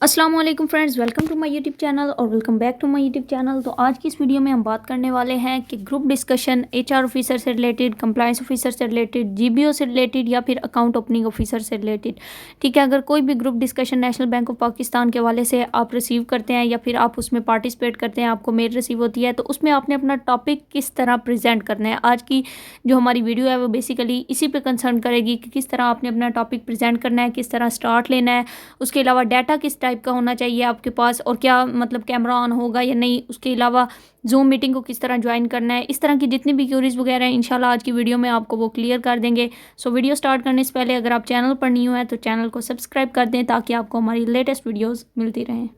अस्सलाम वालेकुम friends, welcome to my YouTube channel और welcome back to my YouTube channel. तो आज की इस वीडियो में हम बात करने वाले हैं कि ग्रुप डिस्कशन एचआर ऑफिसर से रिलेटेड, कंप्लायंस ऑफिसर से रिलेटेड, जीबीओ से रिलेटेड या फिर अकाउंट ओपनिंग ऑफिसर से रिलेटेड। ठीक है, अगर कोई भी group discussion national bank of Pakistan के हवाले से आप रिसीव करते हैं या फिर आप उसमें पार्टिसिपेट करते हैं, आपको मेल रिसीव होती है, तो उसमें आपने अपना टॉपिक किस तरह प्रेजेंट करना है। आज की जो हमारी वीडियो है वो बेसिकली इसी पे कंसर्न करेगी कि किस तरह आपने अपना टॉपिक प्रेजेंट करना है, किस तरह स्टार्ट लेना है, उसके अलावा डाटा किस टाइप का होना चाहिए आपके पास, और क्या मतलब कैमरा ऑन होगा या नहीं, उसके अलावा जूम मीटिंग को किस तरह ज्वाइन करना है। इस तरह की जितनी भी क्यूरीज वगैरह हैं इंशाल्लाह आज की वीडियो में आपको वो क्लियर कर देंगे। सो वीडियो स्टार्ट करने से पहले अगर आप चैनल पर न्यू हैं तो चैनल को सब्सक्राइब कर दें ताकि आपको हमारी लेटेस्ट वीडियोज़ मिलती रहें।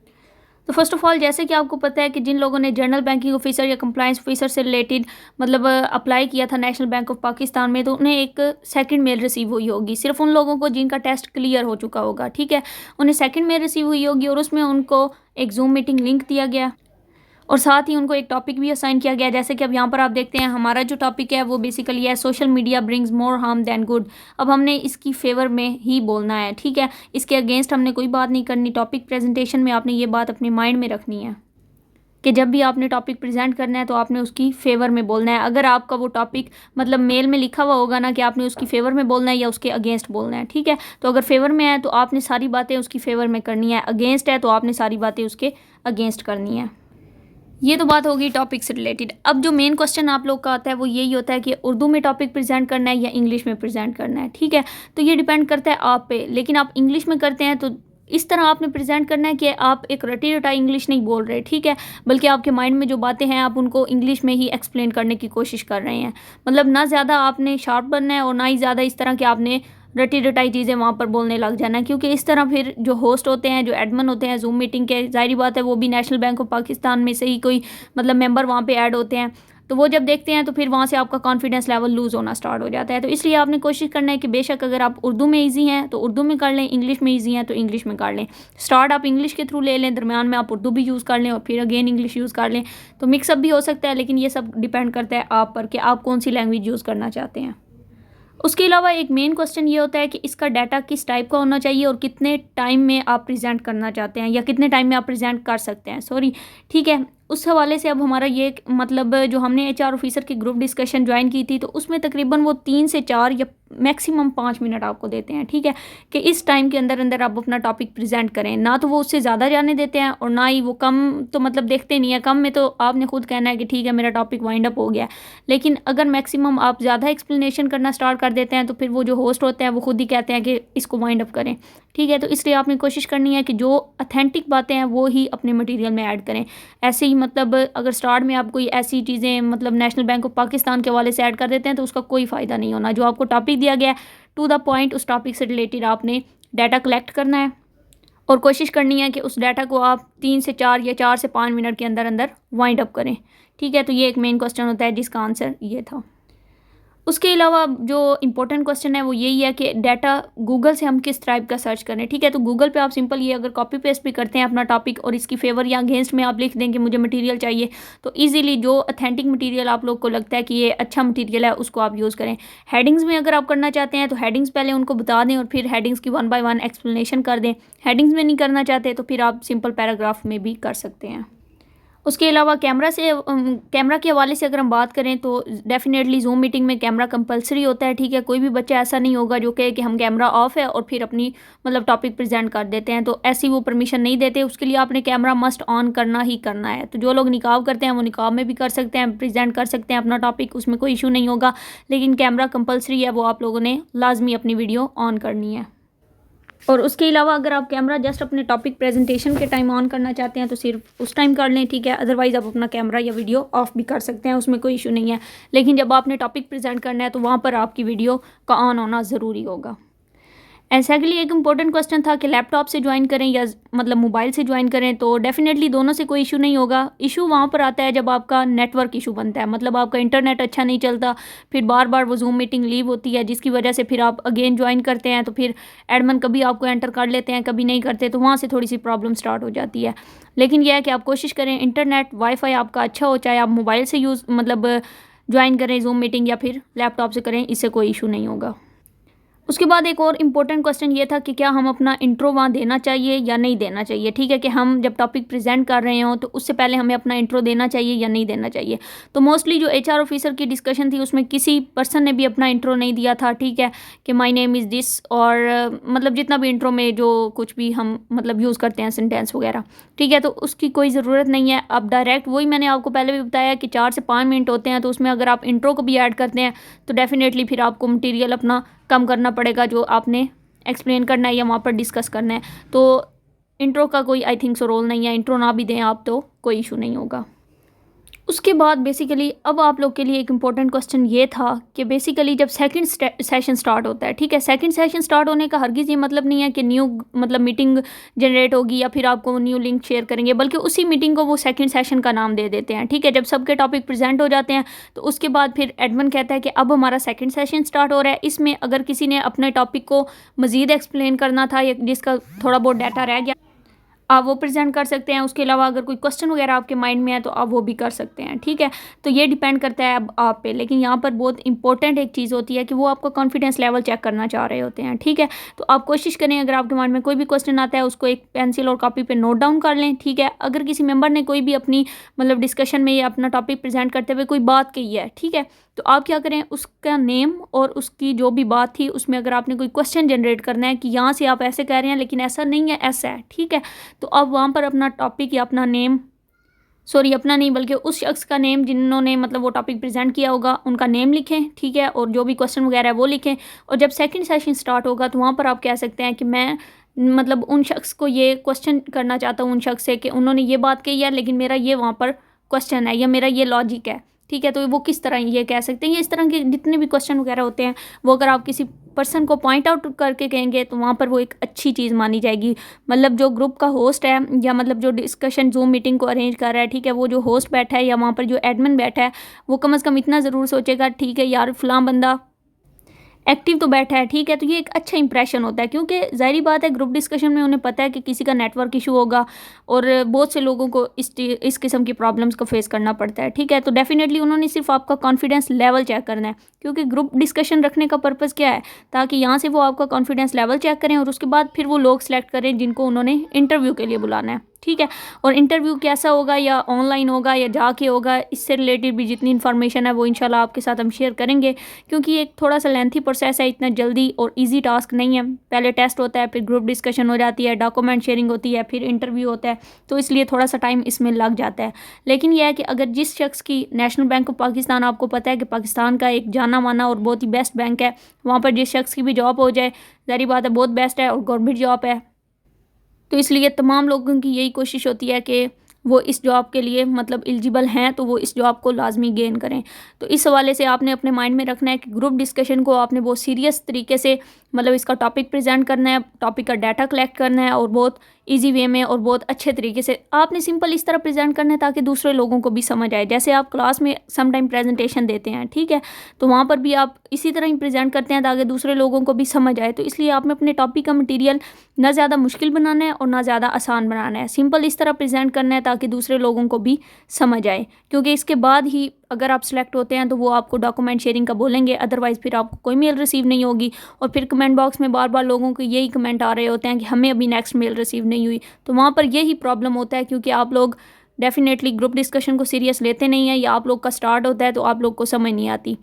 तो फर्स्ट ऑफ ऑल, जैसे कि आपको पता है कि जिन लोगों ने जनरल बैंकिंग ऑफिसर या कंप्लायंस ऑफिसर से रिलेटेड मतलब अप्लाई किया था नेशनल बैंक ऑफ पाकिस्तान में, तो उन्हें एक सेकंड मेल रिसीव हुई होगी। सिर्फ उन लोगों को जिनका टेस्ट क्लियर हो चुका होगा, ठीक है, उन्हें सेकंड मेल रिसीव हुई होगी और उसमें उनको एक जूम मीटिंग लिंक दिया गया और साथ ही उनको एक टॉपिक भी असाइन किया गया। जैसे कि अब यहाँ पर आप देखते हैं हमारा जो टॉपिक है वो बेसिकली है social media brings more harm than good. अब हमने इसकी फेवर में ही बोलना है, ठीक है, इसके अगेंस्ट हमने कोई बात नहीं करनी। टॉपिक प्रेजेंटेशन में आपने ये बात अपने माइंड में रखनी है कि जब भी आपने टॉपिक प्रेजेंट करना है तो आपने उसकी फेवर में बोलना है। अगर आपका वो टॉपिक मतलब मेल में लिखा हुआ होगा ना कि आपने उसकी फेवर में बोलना है या उसके अगेंस्ट बोलना है, ठीक है, तो अगर फेवर में है तो आपने सारी बातें उसकी फेवर में करनी है, अगेंस्ट है तो आपने सारी बातें उसके अगेंस्ट करनी है। ये तो बात होगी टॉपिक से रिलेटेड। अब जो मेन क्वेश्चन आप लोग का आता है वो यही होता है कि उर्दू में टॉपिक प्रेजेंट करना है या इंग्लिश में प्रेजेंट करना है, ठीक है। तो ये डिपेंड करता है आप पे, लेकिन आप इंग्लिश में करते हैं तो इस तरह आपने प्रेजेंट करना है कि आप एक रटी रटाई इंग्लिश नहीं बोल रहे, ठीक है, बल्कि आपके माइंड में जो बातें हैं आप उनको इंग्लिश में ही एक्सप्लेन करने की कोशिश कर रहे हैं। मतलब ना ज़्यादा आपने शार्प बनना है और ना ही ज़्यादा इस तरह कि आपने रटी रटाई चीज़ें वहाँ पर बोलने लग जाना है, क्योंकि इस तरह फिर जो होस्ट होते हैं, जो एडमिन होते हैं जूम मीटिंग के, जाहिर बात है वो भी नेशनल बैंक ऑफ पाकिस्तान में से ही कोई मतलब मेंबर वहाँ पे ऐड होते हैं, तो वो जब देखते हैं तो फिर वहाँ से आपका कॉन्फिडेंस लेवल लूज़ होना स्टार्ट हो जाता है। तो इसलिए आपने कोशिश करना है कि बेशक अगर आप उर्दू में ईजी हैं तो उर्दू में कर लें, इंग्लिश में ईजी हैं तो इंग्लिश में कर लें। स्टार्ट आप इंग्लिश के थ्रू ले लें, दरमियान में आप उर्दू भी यूज़ कर लें और फिर अगेन इंग्लिश यूज़ कर लें, तो मिक्सअप भी हो सकता है। लेकिन ये सब डिपेंड करता है आप पर कि आप कौन सी लैंग्वेज यूज़ करना चाहते हैं। उसके अलावा एक मेन क्वेश्चन ये होता है कि इसका डाटा किस टाइप का होना चाहिए और कितने टाइम में आप प्रेजेंट करना चाहते हैं या कितने टाइम में आप प्रेजेंट कर सकते हैं, सॉरी, ठीक है। उस हवाले से अब हमारा ये मतलब जो हमने एचआर ऑफिसर की ग्रुप डिस्कशन ज्वाइन की थी तो उसमें तकरीबन वो 3 से 4 या मैक्सिमम 5 मिनट आपको देते हैं, ठीक है, कि इस टाइम के अंदर अंदर आप अपना टॉपिक प्रेजेंट करें। ना तो वो उससे ज़्यादा जाने देते हैं और ना ही वो कम, तो मतलब देखते नहीं है। कम में तो आपने खुद कहना है कि ठीक है मेरा टॉपिक वाइंड अप हो गया, लेकिन अगर मैक्सिमम आप ज़्यादा एक्सप्लेनेशन करना स्टार्ट कर देते हैं तो फिर वो जो होस्ट होते हैं वो खुद ही कहते हैं कि इसको वाइंड अप करें, ठीक है। तो इसलिए आपने कोशिश करनी है कि जो अथेंटिक बातें हैं वो ही अपने मटेरियल में ऐड करें। ऐसे ही मतलब अगर स्टार्ट में आप कोई ऐसी चीज़ें मतलब नेशनल बैंक ऑफ पाकिस्तान के हवाले से ऐड कर देते हैं तो उसका कोई फ़ायदा नहीं होना। जो आपको टॉपिक दिया गया है टू द पॉइंट, उस टॉपिक से रिलेटेड आपने डाटा कलेक्ट करना है और कोशिश करनी है कि उस डाटा को आप 3 से 4 या 4 से 5 मिनट के अंदर अंदर वाइंड अप करें, ठीक है। तो ये एक मेन क्वेश्चन होता है जिसका आंसर ये था। उसके अलावा जो इम्पोर्टेंट क्वेश्चन है वो यही है कि डाटा गूगल से हम किस टाइप का सर्च करें, ठीक है। तो गूगल पे आप सिंपल ये अगर कॉपी पेस्ट भी करते हैं अपना टॉपिक और इसकी फेवर या अगेंस्ट में आप लिख दें कि मुझे मटेरियल चाहिए, तो इजीली जो अथेंटिक मटेरियल आप लोग को लगता है कि ये अच्छा मटेरियल है उसको आप यूज़ करें। हेडिंग्स में अगर आप करना चाहते हैं तो हेडिंग्स पहले उनको बता दें और फिर हेडिंग्स की 1 बाय 1 एक्सप्लेनेशन कर दें। हेडिंग्स में नहीं करना चाहते तो फिर आप सिंपल पैराग्राफ में भी कर सकते हैं। उसके अलावा कैमरा के हवाले से अगर हम बात करें तो डेफिनेटली जूम मीटिंग में कैमरा कंपलसरी होता है, ठीक है। कोई भी बच्चा ऐसा नहीं होगा जो कहे कि हम कैमरा ऑफ है और फिर अपनी मतलब टॉपिक प्रेजेंट कर देते हैं, तो ऐसी वो परमिशन नहीं देते। उसके लिए आपने कैमरा मस्ट ऑन करना ही करना है। तो जो लोग निकाब करते हैं वो निकाब में भी कर सकते हैं, प्रेजेंट कर सकते हैं अपना टॉपिक, उसमें कोई इशू नहीं होगा, लेकिन कैमरा कंपलसरी है, वो आप लोगों ने लाजमी अपनी वीडियो ऑन करनी है। और उसके अलावा अगर आप कैमरा जस्ट अपने टॉपिक प्रेजेंटेशन के टाइम ऑन करना चाहते हैं तो सिर्फ उस टाइम कर लें, ठीक है। अदरवाइज़ आप अपना कैमरा या वीडियो ऑफ भी कर सकते हैं, उसमें कोई इशू नहीं है। लेकिन जब आपने टॉपिक प्रेजेंट करना है तो वहाँ पर आपकी वीडियो का ऑन होना ज़रूरी होगा। ऐसा के लिए एक इम्पोर्टेंट क्वेश्चन था कि लैपटॉप से ज्वाइन करें या मतलब मोबाइल से ज्वाइन करें, तो डेफिनेटली दोनों से कोई इशू नहीं होगा। इशू वहाँ पर आता है जब आपका नेटवर्क इशू बनता है, मतलब आपका इंटरनेट अच्छा नहीं चलता, फिर बार बार वो जूम मीटिंग लीव होती है जिसकी वजह से फिर आप अगेन ज्वाइन करते हैं तो फिर एडमिन कभी आपको एंटर कर लेते हैं कभी नहीं करते, तो वहाँ से थोड़ी सी प्रॉब्लम स्टार्ट हो जाती है। लेकिन यह है कि आप कोशिश करें इंटरनेट वाईफाई आपका अच्छा हो, चाहे आप मोबाइल से यूज़ मतलब ज्वाइन करें जूम मीटिंग या फिर लैपटॉप से करें, इससे कोई इशू नहीं होगा। उसके बाद एक और इम्पोर्टेंट क्वेश्चन ये था कि क्या हम अपना इंट्रो वहाँ देना चाहिए या नहीं देना चाहिए। ठीक है, कि हम जब टॉपिक प्रेजेंट कर रहे हों तो उससे पहले हमें अपना इंट्रो देना चाहिए या नहीं देना चाहिए। तो मोस्टली जो एचआर ऑफिसर की डिस्कशन थी उसमें किसी पर्सन ने भी अपना इंट्रो नहीं दिया था। ठीक है, कि माय नेम इज़ दिस, और मतलब जितना भी इंट्रो में जो कुछ भी हम मतलब यूज़ करते हैं सेंटेंस वगैरह, ठीक है, तो उसकी कोई ज़रूरत नहीं है। अब डायरेक्ट वही मैंने आपको पहले भी बताया कि 4 से 5 मिनट होते हैं, तो उसमें अगर आप इंट्रो को भी ऐड करते हैं तो डेफिनेटली फिर आपको मटीरियल अपना कम करना पड़ेगा जो आपने एक्सप्लेन करना है या वहाँ पर डिस्कस करना है। तो इंट्रो का कोई आई थिंक सो रोल नहीं है, इंट्रो ना भी दें आप तो कोई इशू नहीं होगा। उसके बाद बेसिकली अब आप लोग के लिए एक इम्पॉर्टेंट क्वेश्चन ये था कि बेसिकली जब सेकंड सेशन स्टार्ट होता है, ठीक है, सेकंड सेशन स्टार्ट होने का हरगिज़ ये मतलब नहीं है कि न्यू मतलब मीटिंग जनरेट होगी या फिर आपको न्यू लिंक शेयर करेंगे, बल्कि उसी मीटिंग को वो सेकंड सेशन का नाम दे देते हैं। ठीक है, जब सबके टॉपिक प्रेजेंट हो जाते हैं तो उसके बाद फिर एडमिन कहता है कि अब हमारा सेकंड सेशन स्टार्ट हो रहा है। इसमें अगर किसी ने अपने टॉपिक को मज़ीद एक्सप्लेन करना था या जिसका थोड़ा बहुत डाटा रह गया, आप वो प्रेजेंट कर सकते हैं। उसके अलावा अगर कोई क्वेश्चन वगैरह आपके माइंड में है तो आप वो भी कर सकते हैं। ठीक है, तो ये डिपेंड करता है अब आप पे। लेकिन यहाँ पर बहुत इंपॉर्टेंट एक चीज़ होती है कि वो आपका कॉन्फिडेंस लेवल चेक करना चाह रहे होते हैं। ठीक है, तो आप कोशिश करें अगर आपके माइंड में कोई भी क्वेश्चन आता है उसको एक पेंसिल और कॉपी पे नोट डाउन कर लें। ठीक है, अगर किसी मेंबर ने कोई भी अपनी मतलब डिस्कशन में या अपना टॉपिक प्रेजेंट करते हुए कोई बात कही है, ठीक है, तो आप क्या करें, उसका नेम और उसकी जो भी बात थी उसमें अगर आपने कोई क्वेश्चन जनरेट करना है कि यहाँ से आप ऐसे कह रहे हैं लेकिन ऐसा नहीं है, ऐसा है, ठीक है, तो आप वहाँ पर अपना टॉपिक या अपना नेम, सॉरी अपना नहीं बल्कि उस शख्स का नेम जिन्होंने मतलब वो टॉपिक प्रेजेंट किया होगा उनका नेम लिखें। ठीक है, और जो भी क्वेश्चन वगैरह है वो लिखें। और जब सेकंड सेशन स्टार्ट होगा तो वहाँ पर आप कह सकते हैं कि मैं मतलब उन शख्स को ये क्वेश्चन करना चाहता हूँ, उन शख्स से कि उन्होंने ये बात कही है लेकिन मेरा ये वहाँ पर क्वेश्चन है या मेरा ये लॉजिक है। ठीक है, तो वो किस तरह ये कह सकते हैं, ये इस तरह के जितने भी क्वेश्चन वगैरह होते हैं वो अगर आप किसी पर्सन को पॉइंट आउट करके कहेंगे तो वहाँ पर वो एक अच्छी चीज़ मानी जाएगी। मतलब जो ग्रुप का होस्ट है या मतलब जो डिस्कशन जूम मीटिंग को अरेंज कर रहा है, ठीक है, वो जो होस्ट बैठा है या वहाँ पर जो एडमिन बैठा है वो कम से कम इतना ज़रूर सोचेगा, ठीक है यार फलां बंदा एक्टिव तो बैठा है। ठीक है, तो ये एक अच्छा इंप्रेशन होता है, क्योंकि ज़ाहिर बात है ग्रुप डिस्कशन में उन्हें पता है कि किसी का नेटवर्क इशू होगा और बहुत से लोगों को इस किस्म की प्रॉब्लम्स को फेस करना पड़ता है। ठीक है, तो डेफिनेटली उन्होंने सिर्फ आपका कॉन्फिडेंस लेवल चेक करना है, क्योंकि ग्रुप डिस्कशन रखने का पर्पज़ क्या है, ताकि यहाँ से वो आपका कॉन्फिडेंस लेवल चेक करें और उसके बाद फिर वो लोग सेलेक्ट करें जिनको उन्होंने इंटरव्यू के लिए बुलाना है। ठीक है, और इंटरव्यू कैसा होगा, या ऑनलाइन होगा या जाके होगा, इससे रिलेटेड भी जितनी इन्फॉर्मेशन है वो इंशाल्लाह आपके साथ हम शेयर करेंगे, क्योंकि ये एक थोड़ा सा लेंथी प्रोसेस है, इतना जल्दी और इजी टास्क नहीं है। पहले टेस्ट होता है, फिर ग्रुप डिस्कशन हो जाती है, डॉक्यूमेंट शेयरिंग होती है, फिर इंटरव्यू होता है, तो इसलिए थोड़ा सा टाइम इसमें लग जाता है। लेकिन यह है कि अगर जिस शख्स की नेशनल बैंक ऑफ पाकिस्तान, आपको पता है कि पाकिस्तान का एक जाना माना और बहुत ही बेस्ट बैंक है, वहाँ पर जिस शख्स की भी जॉब हो जाए ज़ाहिर बात है बहुत बेस्ट है और गवर्नमेंट जॉब है, तो इसलिए तमाम लोगों की यही कोशिश होती है कि वो इस जॉब के लिए मतलब एलिजिबल हैं तो वो इस जॉब को लाजमी गेन करें। तो इस हवाले से आपने अपने माइंड में रखना है कि ग्रुप डिस्कशन को आपने बहुत सीरियस तरीके से मतलब इसका टॉपिक प्रेजेंट करना है, टॉपिक का डाटा कलेक्ट करना है और बहुत इजी वे में और बहुत अच्छे तरीके से आपने सिंपल इस तरह प्रेजेंट करना है ताकि दूसरे लोगों को भी समझ आए। जैसे आप क्लास में सम टाइम प्रेजेंटेशन देते हैं, ठीक है, तो वहाँ पर भी आप इसी तरह ही प्रेजेंट करते हैं ताकि दूसरे लोगों को भी समझ आए। तो इसलिए आपने अपने टॉपिक का मटीरियल ना ज़्यादा मुश्किल बनाना है और ना ज़्यादा आसान बनाना है, सिंपल इस तरह प्रेजेंट करना है ताकि दूसरे लोगों को भी समझ आए। क्योंकि इसके बाद ही अगर आप सेलेक्ट होते हैं तो वो आपको डॉक्यूमेंट शेयरिंग का बोलेंगे, अदरवाइज़ फिर आपको कोई मेल रिसीव नहीं होगी। और फिर कमेंट बॉक्स में बार बार लोगों को यही कमेंट आ रहे होते हैं कि हमें अभी नेक्स्ट मेल रिसीव नहीं हुई, तो वहाँ पर यही प्रॉब्लम होता है, क्योंकि आप लोग डेफिनेटली ग्रुप डिस्कशन को सीरियस लेते नहीं हैं, या आप लोग का स्टार्ट होता है तो आप लोग को समझ नहीं आती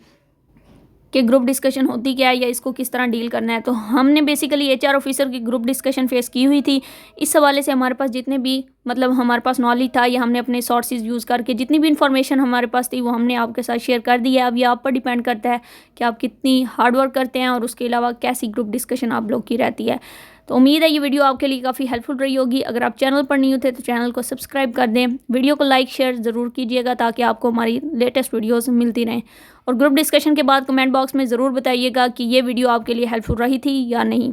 कि ग्रुप डिस्कशन होती क्या है या इसको किस तरह डील करना है। तो हमने बेसिकली एचआर ऑफिसर की ग्रुप डिस्कशन फेस की हुई थी। इस हवाले से हमारे पास जितने भी मतलब हमारे पास नॉलेज था या हमने अपने सोर्सेज यूज़ करके जितनी भी इन्फॉर्मेशन हमारे पास थी वो हमने आपके साथ शेयर कर दी है। अब ये आप पर डिपेंड करता है कि आप कितनी हार्ड वर्क करते हैं और उसके अलावा कैसी ग्रुप डिस्कशन आप लोग की रहती है। तो उम्मीद है ये वीडियो आपके लिए काफ़ी हेल्पफुल रही होगी। अगर आप चैनल पर नहीं होते तो चैनल को सब्सक्राइब कर दें, वीडियो को लाइक शेयर ज़रूर कीजिएगा ताकि आपको हमारी लेटेस्ट वीडियोस मिलती रहें। और ग्रुप डिस्कशन के बाद कमेंट बॉक्स में ज़रूर बताइएगा कि ये वीडियो आपके लिए हेल्पफुल रही थी या नहीं।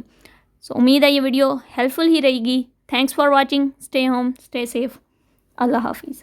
सो उम्मीद है ये वीडियो हेल्पफुल ही रहेगी। Thanks for watching, stay home, stay safe, अल्लाह हाफिज़।